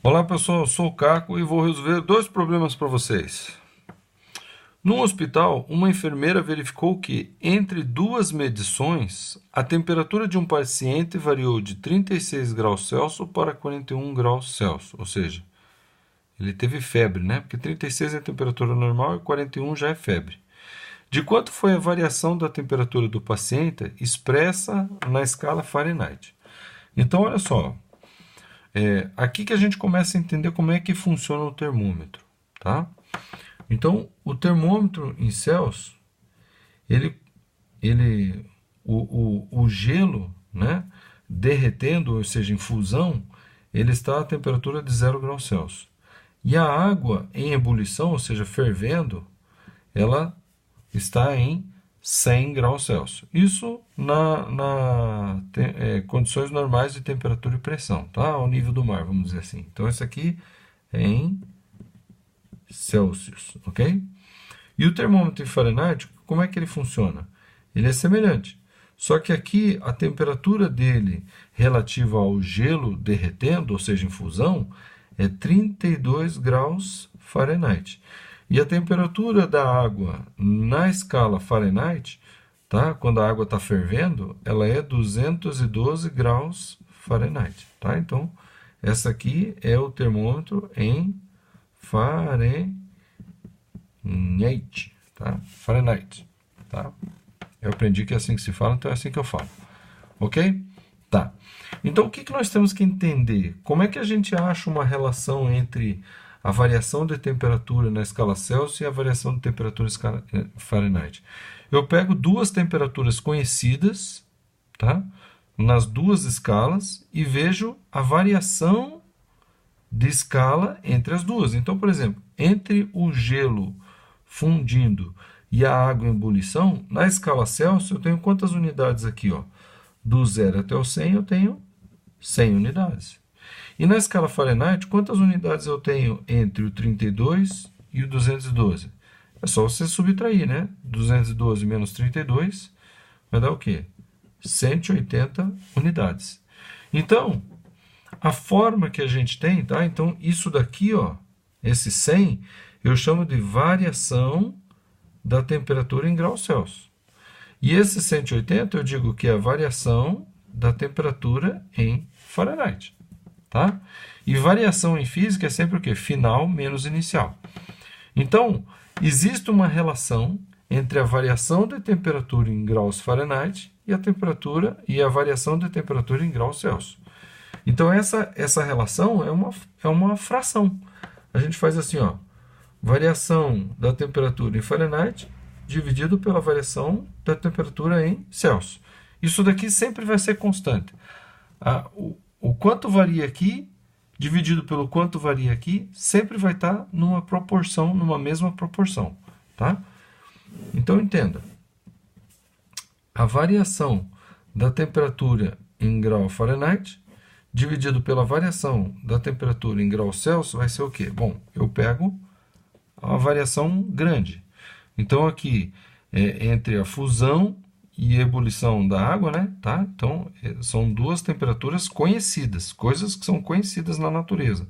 Olá pessoal, eu sou o Caco e vou resolver dois problemas para vocês. No hospital, uma enfermeira verificou que, entre duas medições, a temperatura de um paciente variou de 36 graus Celsius para 41 graus Celsius, ou seja, ele teve febre, né? Porque 36 é a temperatura normal e 41 já é febre. De quanto foi a variação da temperatura do paciente expressa na escala Fahrenheit? Então, olha só, aqui que a gente começa a entender como é que funciona o termômetro, tá? Então, o termômetro em Celsius, o gelo, né, derretendo, ou seja, em fusão, ele está a temperatura de 0 graus Celsius. E a água em ebulição, ou seja, fervendo, ela está em 100 graus Celsius. Isso condições normais de temperatura e pressão, tá? Ao nível do mar, vamos dizer assim. Então, isso aqui é em Celsius, ok? E o termômetro em Fahrenheit, como é que ele funciona? Ele é semelhante. Só que aqui a temperatura dele relativa ao gelo derretendo, ou seja, em fusão, é 32 graus Fahrenheit. E a temperatura da água na escala Fahrenheit, tá? Quando a água está fervendo, ela é 212 graus Fahrenheit. Tá? Então, essa aqui é o termômetro em Fahrenheit. Tá? Fahrenheit. Tá? Eu aprendi que é assim que se fala, então é assim que eu falo. Ok? Tá. Então, o que nós temos que entender? Como é que a gente acha uma relação entre a variação de temperatura na escala Celsius e a variação de temperatura na escala Fahrenheit? Eu pego duas temperaturas conhecidas, tá? Nas duas escalas, e vejo a variação de escala entre as duas. Então, por exemplo, entre o gelo fundindo e a água em ebulição, na escala Celsius eu tenho quantas unidades aqui? Ó? Do 0 até o 100 eu tenho 100 unidades. E na escala Fahrenheit, quantas unidades eu tenho entre o 32 e o 212? É só você subtrair, né? 212 menos 32 vai dar o quê? 180 unidades. Então, a forma que a gente tem, tá? Então, isso daqui, ó, esse 100, eu chamo de variação da temperatura em graus Celsius. E esse 180 eu digo que é a variação da temperatura em Fahrenheit. Tá? E variação em física é sempre o quê? Final menos inicial. Então, existe uma relação entre a variação de temperatura em graus Fahrenheit e a temperatura e a variação de temperatura em graus Celsius. Então, essa relação é uma fração. A gente faz assim, ó, variação da temperatura em Fahrenheit dividido pela variação da temperatura em Celsius. Isso daqui sempre vai ser constante. O quanto varia aqui, dividido pelo quanto varia aqui, sempre vai estar numa proporção, numa mesma proporção. Tá? Então, entenda. A variação da temperatura em grau Fahrenheit, dividido pela variação da temperatura em grau Celsius, vai ser o quê? Bom, eu pego a variação grande. Então, aqui, entre a fusão e ebulição da água, né? Tá? Então, são duas temperaturas conhecidas, coisas que são conhecidas na natureza.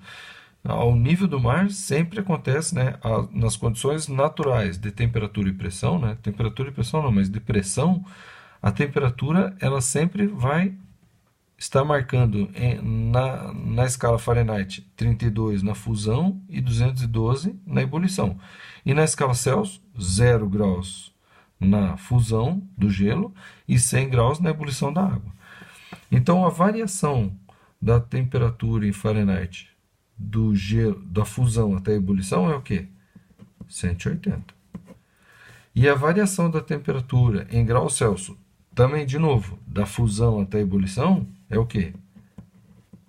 Ao nível do mar, sempre acontece, né? Nas condições naturais de temperatura e pressão, né? Temperatura e pressão não, mas de pressão, a temperatura, ela sempre vai estar marcando na escala Fahrenheit 32 na fusão e 212 na ebulição. E na escala Celsius, 0 graus na fusão do gelo e 100 graus na ebulição da água. Então, a variação da temperatura em Fahrenheit do gelo, da fusão até a ebulição é o quê? 180. E a variação da temperatura em graus Celsius, também, de novo, da fusão até a ebulição, é o quê?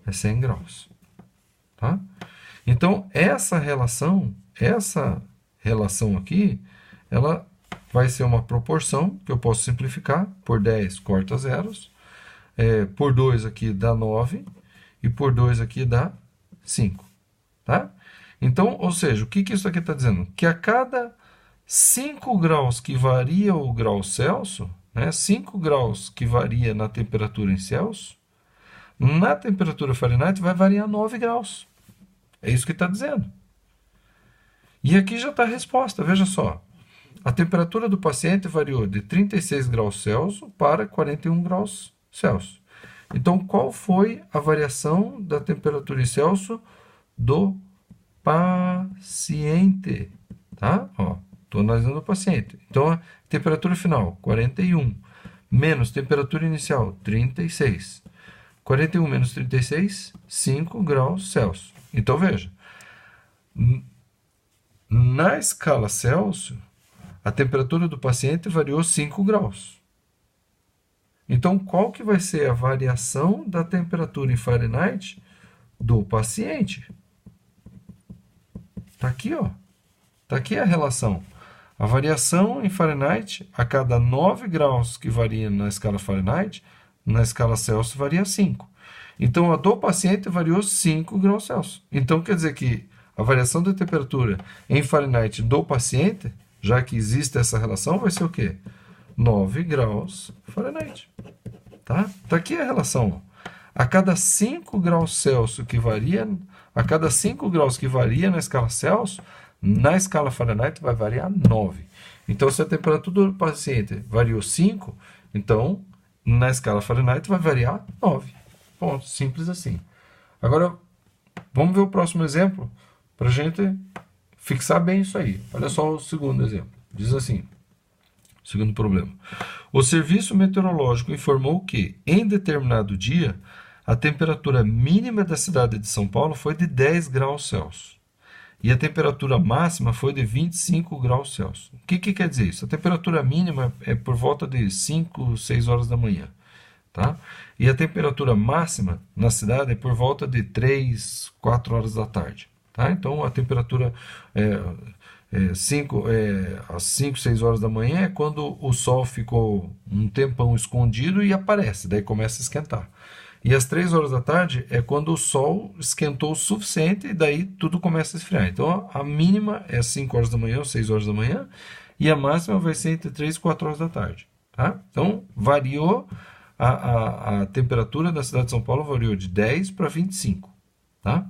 É 100 graus. Tá? Então, essa relação aqui, ela vai ser uma proporção que eu posso simplificar. Por 10, corta zeros. Por 2 aqui dá 9. E por 2 aqui dá 5. Tá? Então, ou seja, o que isso aqui está dizendo? Que a cada 5 graus que varia o grau Celsius, né, 5 graus que varia na temperatura em Celsius, na temperatura Fahrenheit vai variar 9 graus. É isso que está dizendo. E aqui já está a resposta, veja só. A temperatura do paciente variou de 36 graus Celsius para 41 graus Celsius. Então, qual foi a variação da temperatura em Celsius do paciente? Tá? Estou analisando o paciente. Então, a temperatura final, 41, menos temperatura inicial, 36. 41 menos 36, 5 graus Celsius. Então, veja, na escala Celsius, a temperatura do paciente variou 5 graus. Então, qual que vai ser a variação da temperatura em Fahrenheit do paciente? Está aqui, ó. Está aqui a relação. A variação em Fahrenheit, a cada 9 graus que varia na escala Fahrenheit, na escala Celsius varia 5. Então, a do paciente variou 5 graus Celsius. Então, quer dizer que a variação da temperatura em Fahrenheit do paciente, já que existe essa relação, vai ser o quê? 9 graus Fahrenheit. Tá? Tá aqui a relação. A cada 5 graus Celsius que varia, a cada 5 graus que varia na escala Celsius, na escala Fahrenheit vai variar 9. Então, se a temperatura do paciente variou 5, então, na escala Fahrenheit vai variar 9. Ponto. Simples assim. Agora, vamos ver o próximo exemplo para a gente fixar bem isso aí. Olha só o segundo exemplo. Diz assim, segundo problema. O Serviço Meteorológico informou que, em determinado dia, a temperatura mínima da cidade de São Paulo foi de 10 graus Celsius. E a temperatura máxima foi de 25 graus Celsius. O que quer dizer isso? A temperatura mínima é por volta de 5, 6 horas da manhã. Tá? E a temperatura máxima na cidade é por volta de 3, 4 horas da tarde. Tá? Então, a temperatura às 5, 6 horas da manhã é quando o sol ficou um tempão escondido e aparece, daí começa a esquentar. E às 3 horas da tarde é quando o sol esquentou o suficiente e daí tudo começa a esfriar. Então, a mínima é 5 horas da manhã ou 6 horas da manhã e a máxima vai ser entre 3 e 4 horas da tarde. Tá? Então, variou, a temperatura da cidade de São Paulo variou de 10 para 25. Tá?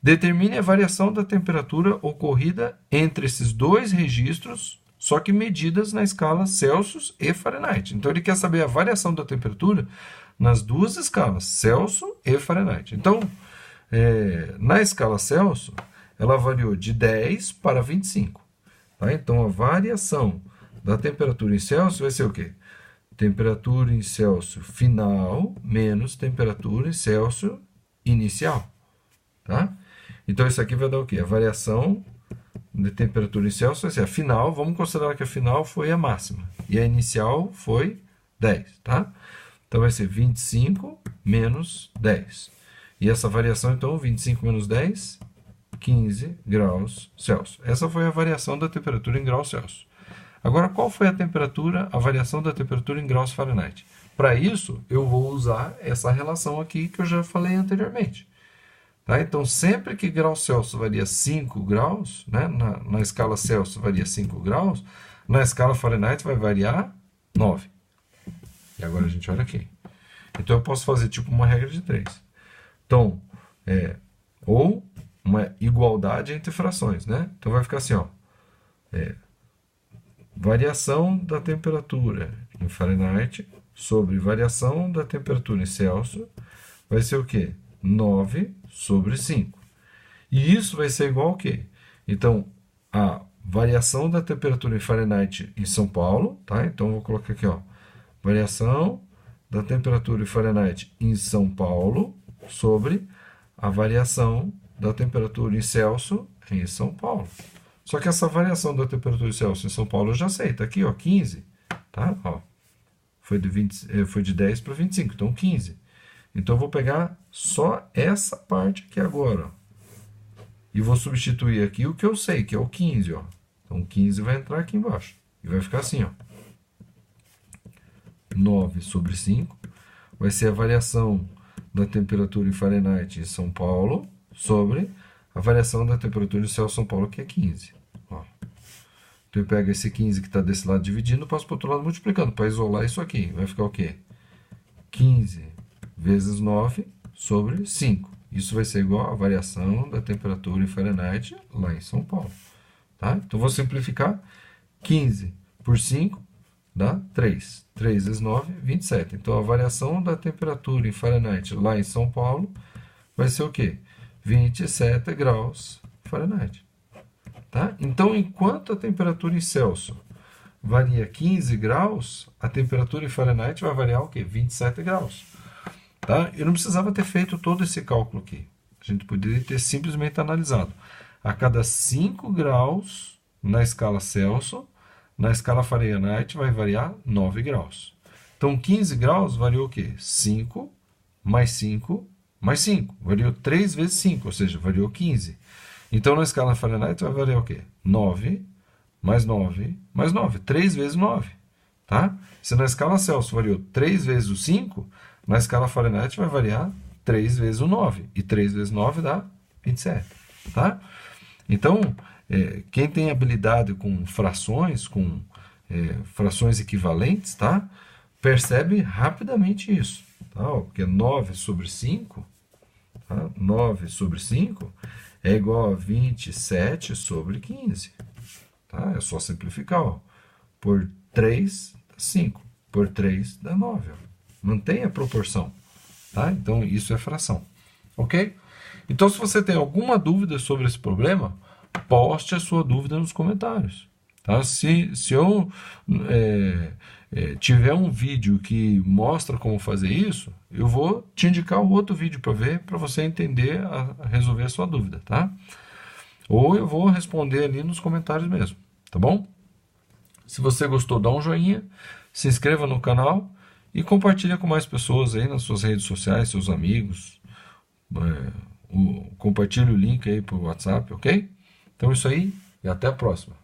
Determine a variação da temperatura ocorrida entre esses dois registros, só que medidas na escala Celsius e Fahrenheit. Então, ele quer saber a variação da temperatura nas duas escalas, Celsius e Fahrenheit. Então, na escala Celsius, ela variou de 10 para 25. Tá? Então, a variação da temperatura em Celsius vai ser o quê? Temperatura em Celsius final menos temperatura em Celsius inicial. Tá? Então, isso aqui vai dar o quê? A variação de temperatura em Celsius vai ser a final. Vamos considerar que a final foi a máxima. E a inicial foi 10. Tá? Então, vai ser 25 menos 10. E essa variação, então, 25 menos 10, 15 graus Celsius. Essa foi a variação da temperatura em graus Celsius. Agora, qual foi a variação da temperatura em graus Fahrenheit? Para isso, eu vou usar essa relação aqui que eu já falei anteriormente. Tá? Então, sempre que graus Celsius varia 5 graus, né? na escala Celsius varia 5 graus, na escala Fahrenheit vai variar 9. E agora a gente olha aqui. Então, eu posso fazer tipo uma regra de 3. Então, ou uma igualdade entre frações. Né? Então, vai ficar assim, ó. Variação da temperatura em Fahrenheit sobre variação da temperatura em Celsius vai ser o quê? 9 sobre 5. E isso vai ser igual ao quê? Então, a variação da temperatura em Fahrenheit em São Paulo, tá? Então, eu vou colocar aqui, ó. Variação da temperatura em Fahrenheit em São Paulo sobre a variação da temperatura em Celsius em São Paulo. Só que essa variação da temperatura em Celsius em São Paulo eu já sei, tá aqui, ó, 15, tá? Ó, foi de 10 para 25, então 15. Então eu vou pegar só essa parte aqui agora, ó, e vou substituir aqui o que eu sei, que é o 15, ó. Então 15 vai entrar aqui embaixo e vai ficar assim, ó. 9 sobre 5 vai ser a variação da temperatura em Fahrenheit em São Paulo sobre a variação da temperatura em Celsius São Paulo, que é 15. Ó. Então eu pego esse 15 que está desse lado dividindo, passo para o outro lado multiplicando, para isolar isso aqui. Vai ficar o quê? 15 vezes 9 sobre 5. Isso vai ser igual à variação da temperatura em Fahrenheit lá em São Paulo. Tá? Então, vou simplificar. 15 por 5 dá 3. 3 vezes 9, 27. Então, a variação da temperatura em Fahrenheit lá em São Paulo vai ser o quê? 27 graus Fahrenheit. Tá? Então, enquanto a temperatura em Celsius varia 15 graus, a temperatura em Fahrenheit vai variar o quê? 27 graus. Tá? Eu não precisava ter feito todo esse cálculo aqui. A gente poderia ter simplesmente analisado. A cada 5 graus na escala Celsius, na escala Fahrenheit vai variar 9 graus. Então, 15 graus variou o quê? 5 mais 5 mais 5. Variou 3 vezes 5, ou seja, variou 15. Então, na escala Fahrenheit vai variar o quê? 9 mais 9 mais 9. 3 vezes 9. Tá? Se na escala Celsius variou 3 vezes o 5, na escala Fahrenheit vai variar 3 vezes o 9. E 3 vezes 9 dá 27. Tá? Então, quem tem habilidade com frações, frações equivalentes, tá? Percebe rapidamente isso. Tá? Porque 9 sobre 5, tá? 9 sobre 5 é igual a 27 sobre 15. Tá? É só simplificar. Ó. Por 3 dá 5. Por 3 dá 9. Ó. Mantém a proporção. Tá? Então, isso é fração. Ok? Então, se você tem alguma dúvida sobre esse problema, poste a sua dúvida nos comentários. Tá? Se eu tiver um vídeo que mostra como fazer isso, eu vou te indicar o outro vídeo para ver, para você entender, resolver a sua dúvida. Tá? Ou eu vou responder ali nos comentários mesmo. Tá bom? Se você gostou, dá um joinha, se inscreva no canal e compartilha com mais pessoas aí nas suas redes sociais, seus amigos. Compartilhe o link aí para o WhatsApp, ok? Então é isso aí e até a próxima.